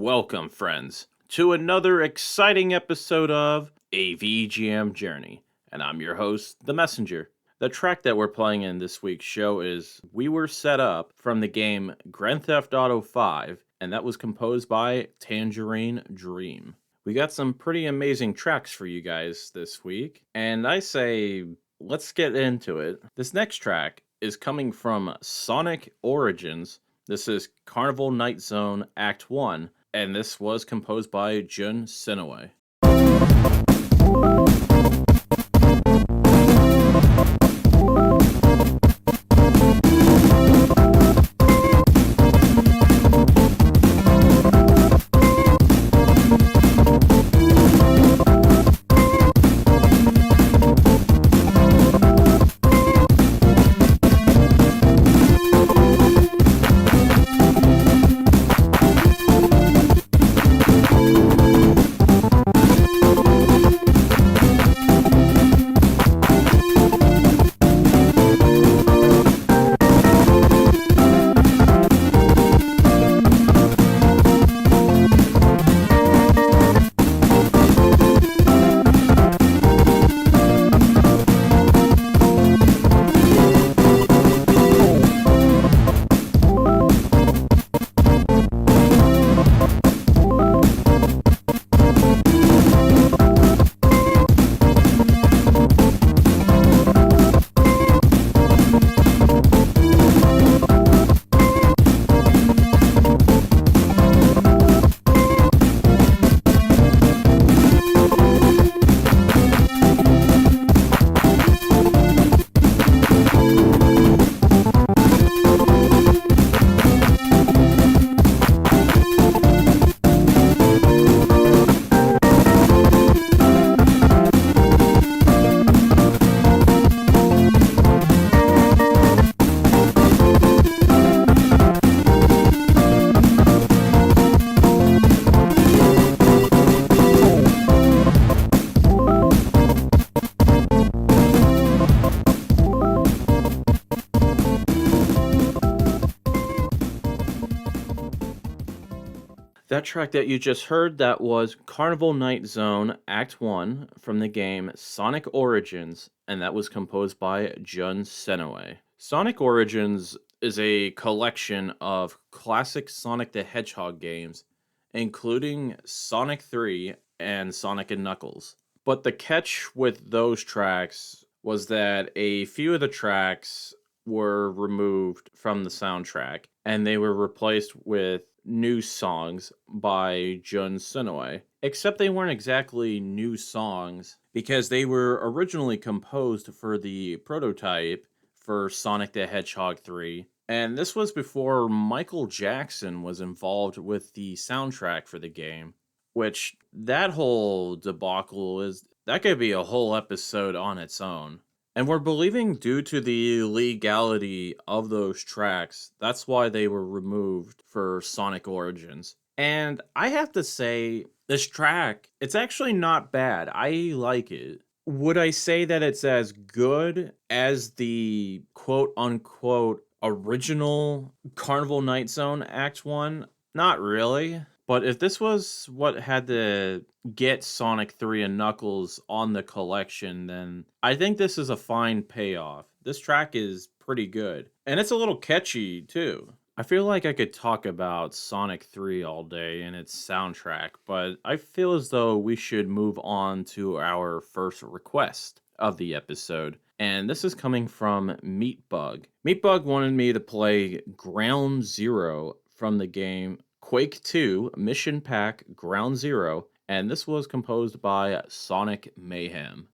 Welcome, friends, to another exciting episode of A VGM Journey, and I'm your host, The Messenger. The track that we're playing in this week's show is We Were Set Up from the game Grand Theft Auto 5, and that was composed by Tangerine Dream. We got some pretty amazing tracks for you guys this week, and I say, let's get into it. This next track is coming from Sonic Origins. This is Carnival Night Zone Act 1, and this was composed by Jun Senoue. That track that you just heard, that was Carnival Night Zone Act 1 from the game Sonic Origins, and that was composed by Jun Senoue. Sonic Origins is a collection of classic Sonic the Hedgehog games, including Sonic 3 and Sonic and Knuckles. But the catch with those tracks was that a few of the tracks were removed from the soundtrack, and they were replaced with new songs by Jun Senoue. Except they weren't exactly new songs, because they were originally composed for the prototype for Sonic the Hedgehog 3. And this was before Michael Jackson was involved with the soundtrack for the game, which that whole debacle that could be a whole episode on its own. And we're believing due to the legality of those tracks, that's why they were removed for Sonic Origins. And I have to say, this track, it's actually not bad. I like it. Would I say that it's as good as the quote-unquote original Carnival Night Zone Act 1? Not really. But if this was what had to get Sonic 3 and Knuckles on the collection, then I think this is a fine payoff. This track is pretty good. And it's a little catchy, too. I feel like I could talk about Sonic 3 all day and its soundtrack, but I feel as though we should move on to our first request of the episode. And this is coming from Meatbug. Meatbug wanted me to play Ground Zero from the game Quake 2 Mission Pack Ground Zero, and this was composed by Sonic Mayhem.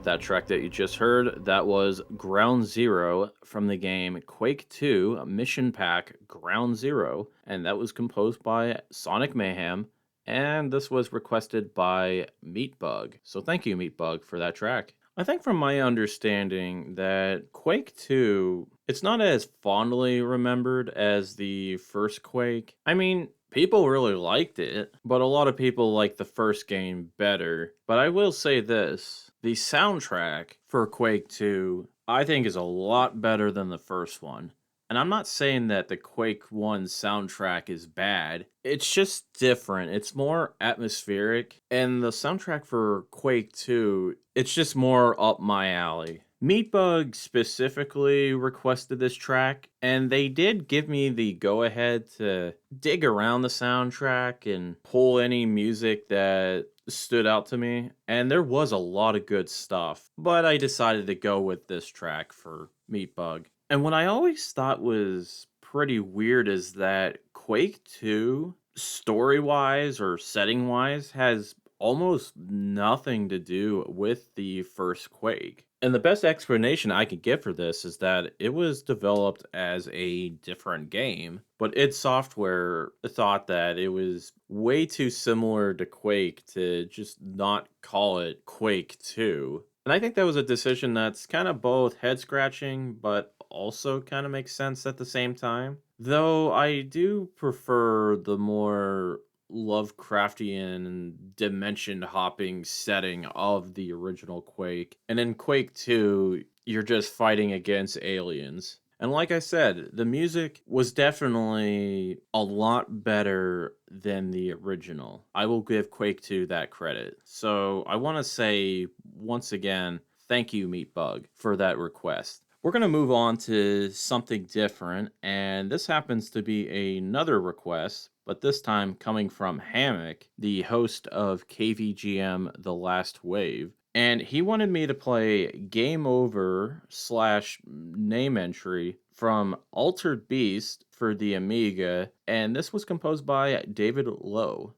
That track that you just heard, that was Ground Zero from the game Quake 2 Mission Pack Ground Zero, and that was composed by Sonic Mayhem, and this was requested by Meatbug. So thank you, Meatbug, for that track. I think from my understanding that Quake 2, it's not as fondly remembered as the first Quake. I mean, people really liked it, but a lot of people like the first game better. But I will say this, the soundtrack for Quake 2, I think is a lot better than the first one. And I'm not saying that the Quake 1 soundtrack is bad. It's just different. It's more atmospheric. And the soundtrack for Quake 2, it's just more up my alley. Meatbug specifically requested this track, and they did give me the go ahead to dig around the soundtrack and pull any music that stood out to me. And there was a lot of good stuff, but I decided to go with this track for Meatbug. And what I always thought was pretty weird is that Quake 2, story wise or setting wise, has almost nothing to do with the first Quake. And the best explanation I could give for this is that it was developed as a different game, but id Software thought that it was way too similar to Quake to just not call it Quake 2. And I think that was a decision that's kind of both head scratching, but also kind of makes sense at the same time. Though I do prefer the more Lovecraftian and dimension hopping setting of the original Quake. And in Quake 2, you're just fighting against aliens. And like I said, the music was definitely a lot better than the original. I will give Quake 2 that credit. So I want to say, once again, thank you, Meatbug, for that request. We're going to move on to something different, and this happens to be another request, but this time coming from Hammock, the host of KVGM The Last Wave. And he wanted me to play Game Over / Name Entry from Altered Beast for the Amiga, and this was composed by David Lowe.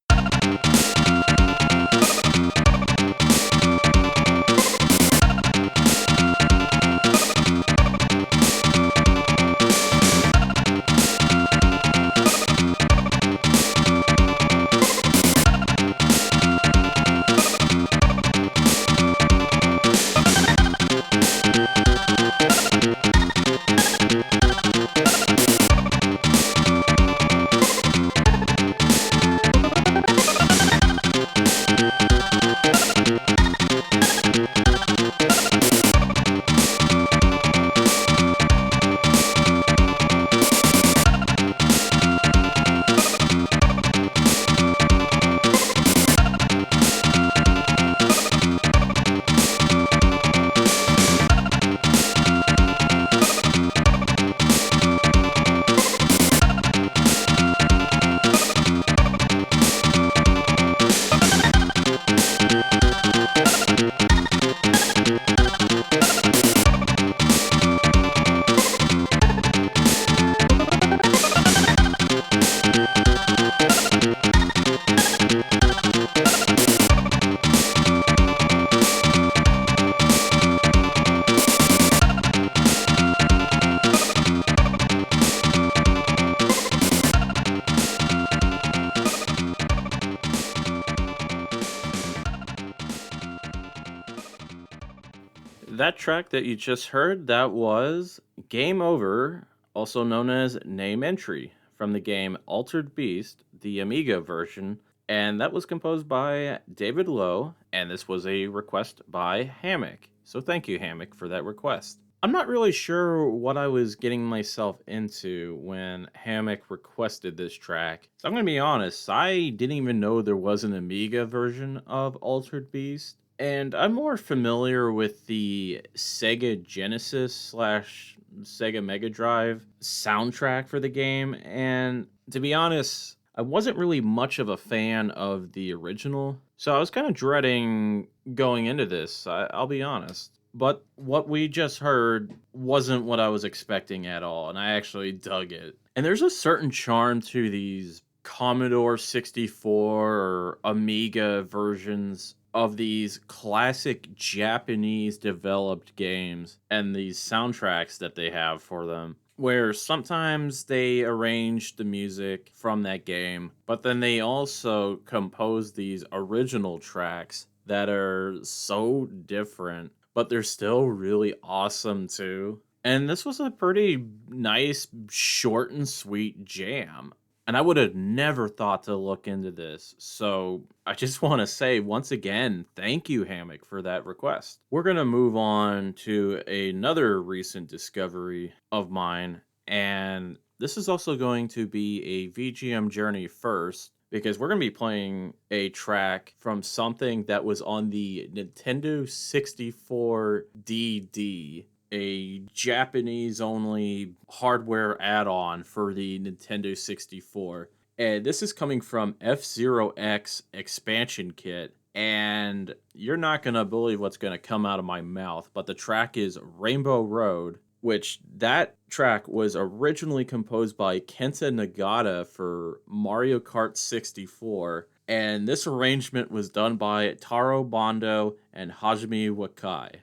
That track that you just heard, that was Game Over, also known as Name Entry, from the game Altered Beast, the Amiga version, and that was composed by David Lowe, and this was a request by Hammock. So thank you, Hammock, for that request. I'm not really sure what I was getting myself into when Hammock requested this track. So I'm going to be honest, I didn't even know there was an Amiga version of Altered Beast. And I'm more familiar with the Sega Genesis / Sega Mega Drive soundtrack for the game. And to be honest, I wasn't really much of a fan of the original. So I was kind of dreading going into this, I'll be honest. But what we just heard wasn't what I was expecting at all, and I actually dug it. And there's a certain charm to these Commodore 64 or Amiga versions of these classic Japanese developed games and these soundtracks that they have for them, where sometimes they arrange the music from that game, but then they also compose these original tracks that are so different, but they're still really awesome too. And this was a pretty nice, short and sweet jam. And I would have never thought to look into this. So I just want to say once again, thank you, Hammock, for that request. We're going to move on to another recent discovery of mine. And this is also going to be a VGM journey first, because we're going to be playing a track from something that was on the Nintendo 64 DD, a Japanese only hardware add-on for the Nintendo 64. And this is coming from F-Zero X expansion kit. And you're not going to believe what's going to come out of my mouth, but the track is Rainbow Road, which that track was originally composed by Kenta Nagata for Mario Kart 64. And this arrangement was done by Taro, Bando, and Hajime Wakai.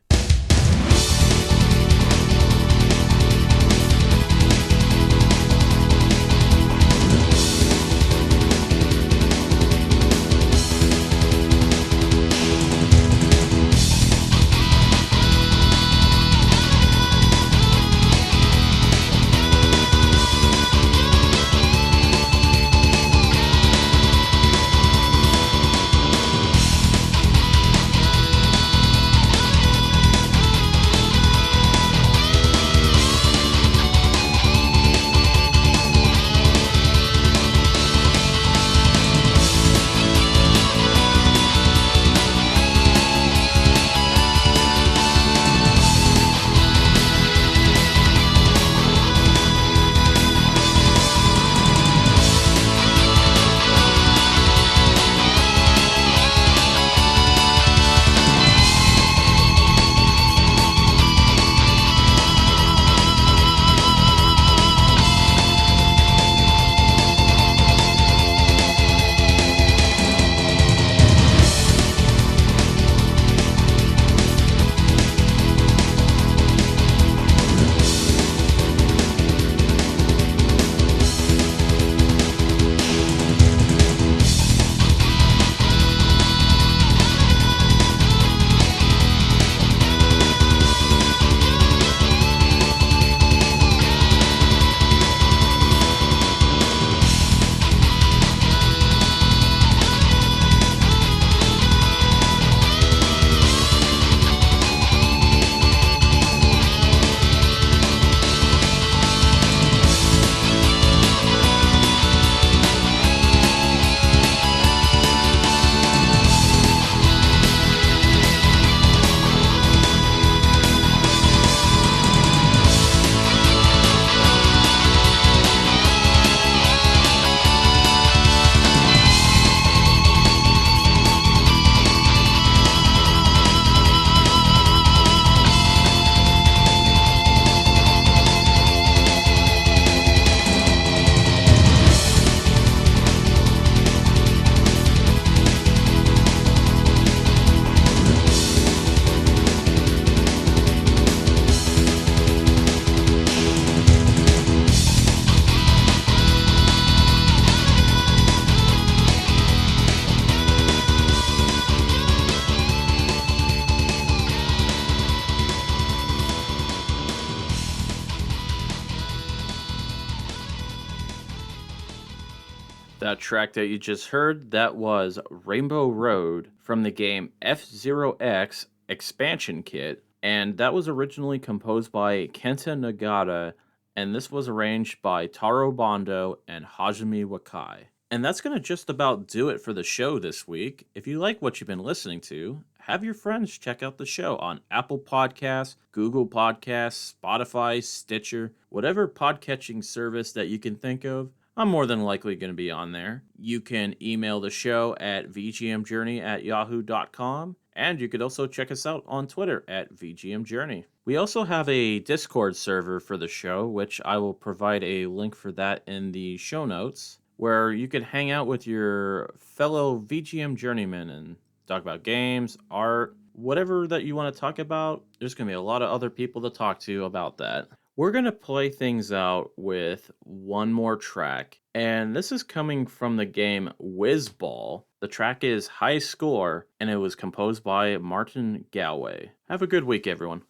That track that you just heard, that was Rainbow Road from the game F-Zero X expansion kit, and that was originally composed by Kenta Nagata, and this was arranged by Taro Bando and Hajime Wakai. And that's going to just about do it for the show this week. If you like what you've been listening to, have your friends check out the show on Apple Podcasts, Google Podcasts, Spotify, Stitcher, whatever podcatching service that you can think of. I'm more than likely going to be on there. You can email the show at vgmjourney@yahoo.com, and you could also check us out on Twitter at vgmjourney. We also have a Discord server for the show, which I will provide a link for that in the show notes, where you can hang out with your fellow VGM journeymen and talk about games, art, whatever that you want to talk about. There's going to be a lot of other people to talk to about that. We're going to play things out with one more track, and this is coming from the game Wizball. The track is High Score, and it was composed by Martin Galway. Have a good week, everyone.